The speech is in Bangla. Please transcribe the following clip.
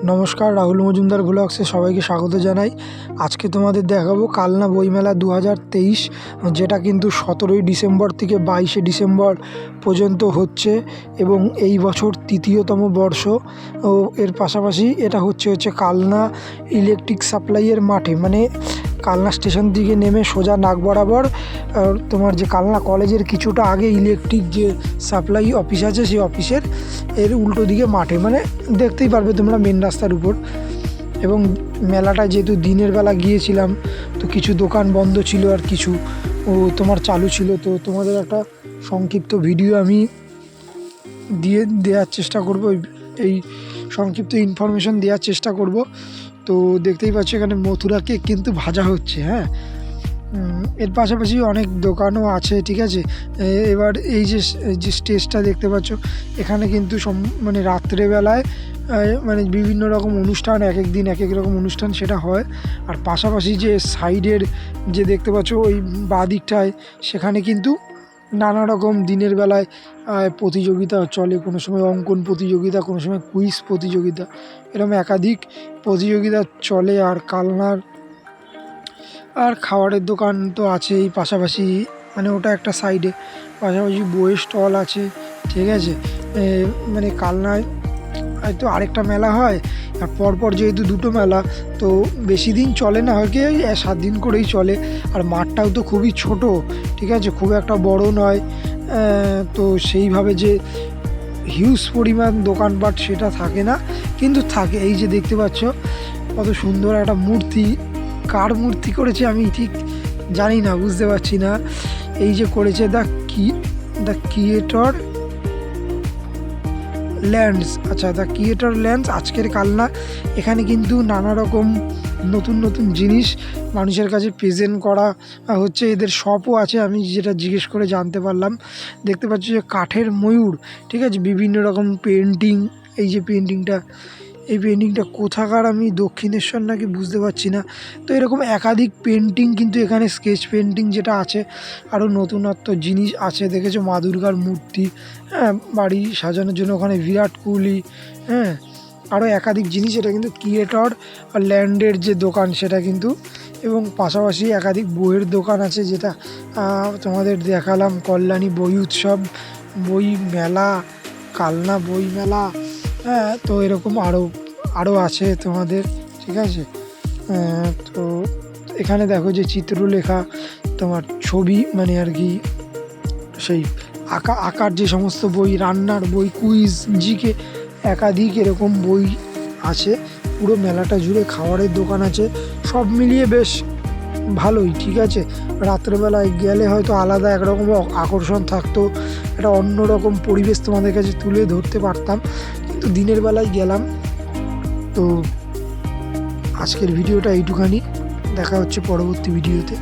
নমস্কার, রাহুল মজুমদার ব্লগসে সবাইকে স্বাগত জানাই। আজকে তোমাদের দেখাবো কালনা বইমেলা 2023, যেটা কিন্তু 17ই ডিসেম্বর থেকে 22শে ডিসেম্বর পর্যন্ত হচ্ছে এবং এই বছর তৃতীয়তম বর্ষ। ও এর পাশাপাশি এটা হচ্ছে কালনা ইলেকট্রিক সাপ্লাইয়ের মাঠে, মানে কালনা স্টেশন থেকে নেমে সোজা নাক বরাবর তোমার যে কালনা কলেজের কিছুটা আগে ইলেকট্রিক যে সাপ্লাই অফিস আছে সেই অফিসের এর উল্টো দিকে মাঠে, মানে দেখতেই পারবে তোমরা মেন রাস্তার উপর। এবং মেলাটা যেহেতু দিনের বেলা গিয়েছিলাম, তো কিছু দোকান বন্ধ ছিল আর কিছু তোমার চালু ছিল, তো তোমাদের একটা সংক্ষিপ্ত ভিডিও আমি দেওয়ার চেষ্টা করব, এই সংক্ষিপ্ত ইনফরমেশন দেওয়ার চেষ্টা করব। তো দেখতেই পাচ্ছ এখানে মথুরা কেক কিন্তু ভাজা হচ্ছে, হ্যাঁ। এর পাশাপাশি অনেক দোকানও আছে, ঠিক আছে। এবার এই যে স্টেজটা দেখতে পাচ্ছ, এখানে কিন্তু মানে রাত্রেবেলায় মানে বিভিন্ন রকম অনুষ্ঠান, এক এক দিন এক এক রকম অনুষ্ঠান সেটা হয়। আর পাশাপাশি যে সাইডের যে দেখতে পাচ্ছ ওই বাঁ দিকটায়, সেখানে কিন্তু নানা রকম দিনের বেলায় প্রতিযোগিতা চলে, কোনো সময় অঙ্কন প্রতিযোগিতা, কোনো সময় কুইজ প্রতিযোগিতা, এরকম একাধিক প্রতিযোগিতা চলে। আর কালনার আর খাবারের দোকান তো আছেই, পাশাপাশি মানে ওটা একটা সাইডে, পাশাপাশি বইয়ের স্টল আছে, ঠিক আছে। মানে কালনায় হয়তো আরেকটা মেলা হয়, আর পরপর যেহেতু দুটো মেলা, তো বেশি দিন চলে না, হয় কি 7 দিন করেই চলে। আর মাঠটাও তো খুবই ছোট, ঠিক আছে, খুব একটা বড় নয়, তো সেইভাবে যে হিউজ পরিমাণ দোকানপাট সেটা থাকে না, কিন্তু থাকে। এই যে দেখতে পাচ্ছ কত সুন্দর একটা মূর্তি, কার মূর্তি করেছে আমি ঠিক জানি না, বুঝতে পারছি না। এই যে করেছে দ্য ক্রিয়েটর ল্যান্ডস, আচ্ছা দ্য ক্রিয়েটর ল্যান্ডস আজকের কালনা। এখানে কিন্তু নানা রকম নতুন নতুন জিনিস মানুষের কাছে প্রেজেন্ট করা হচ্ছে, এদের শপও আছে, আমি যেটা জিজ্ঞেস করে জানতে পারলাম। দেখতে পাচ্ছি যে কাঠের ময়ূর, ঠিক আছে, বিভিন্ন রকম পেন্টিং। এই যে এই পেন্টিংটা কোথাকার আমি দক্ষিণেশ্বর নাকি বুঝতে পারছি না। তো এরকম একাধিক পেন্টিং কিন্তু এখানে, স্কেচ পেন্টিং যেটা আছে, আরও নতুনত্ব জিনিস আছে। দেখেছো মা দুর্গার মূর্তি, হ্যাঁ, বাড়ি সাজানোর জন্য ওখানে বিরাট কোহলি, হ্যাঁ, আরও একাধিক জিনিস। এটা কিন্তু ক্রিয়েটর ল্যান্ডের যে দোকান সেটা কিন্তু, এবং পাশাপাশি একাধিক বইয়ের দোকান আছে, যেটা তোমাদের দেখালাম। কল্যাণী বই উৎসব, বই মেলা, কালনা বই মেলা, হ্যাঁ, তো এরকম আরও আছে তোমাদের, ঠিক আছে। তো এখানে দেখো যে চিত্রলেখা, তোমার ছবি, মানে আর কি সেই আঁকার যে সমস্ত বই, রান্নার বই, কুইজ, জিকে, একাধিক এরকম বই আছে। পুরো মেলাটা জুড়ে খাবারের দোকান আছে, সব মিলিয়ে বেশ ভালোই, ঠিক আছে। রাত্রেবেলায় গেলে হয়তো আলাদা একরকম আকর্ষণ থাকতো, একটা অন্যরকম পরিবেশ তোমাদের কাছে তুলে ধরতে পারতাম, কিন্তু দিনের বেলায় গেলাম। তো আজকের ভিডিওটা এইটুখানি, দেখা হচ্ছে পরবর্তী ভিডিওতে।